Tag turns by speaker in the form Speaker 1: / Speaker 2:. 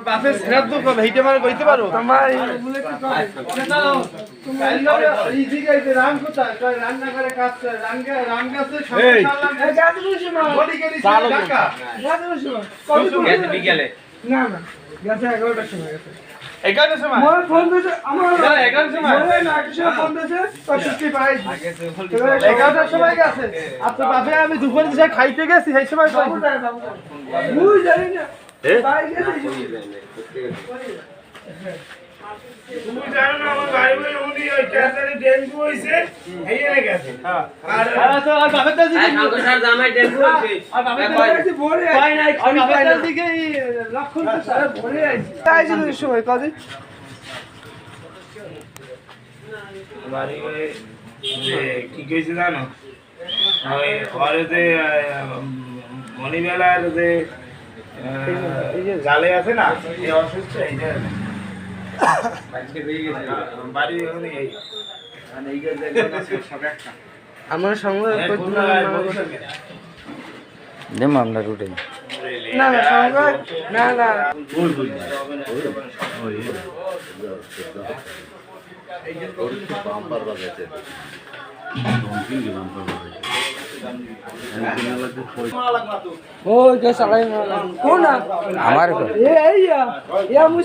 Speaker 1: বাপের শ্রাদ্ধ কবে এইটা মানে কইতে পারো
Speaker 2: তোমার
Speaker 1: ইজি গাইতে রাম কোথায় কয় রান্না করে কাজ করে রাম গাছে বিকেলে
Speaker 2: না না গেছে 11টার সময় গেছে
Speaker 1: 11টার সময়
Speaker 2: মোর ফোন দিছে আমার
Speaker 1: 11টার সময়
Speaker 2: না কিছু ফোন দিছে
Speaker 1: 11টার সময় গেছে আপনার বাপে আমি দুপুরে দিশা খাইতে গেছি সেই সময়
Speaker 2: বুঝ জানি না ভাই গেছে
Speaker 3: তুমি জানো না আমার ভাই ভাই উনি ওই ক্যান্সারে ডেঙ্গু হইছে এই এনে গেছে
Speaker 1: আর বাপের দাদি
Speaker 4: স্যার জামাই ডেঙ্গু হইছে
Speaker 2: আর বাপের কাছে ভরে পাই নাই খালি পাই না
Speaker 1: দিকে লক্ষণ
Speaker 2: সারা ভরে আইছে আইছিল এই সময় কাজে
Speaker 3: বাড়ি ওই যে কি কইছে জানো ওই ঘরে যে মনিবেলার যে জালে আছে না এই অসুস্থ এইটা বাড়ি উনি এই মানে এই যে সব একটা
Speaker 2: আমার সঙ্গে
Speaker 5: দেম আমরা রুটে
Speaker 2: না না সঙ্গে না না ওই কে সালাই কোন
Speaker 5: আমার
Speaker 2: এই ইয়া মুই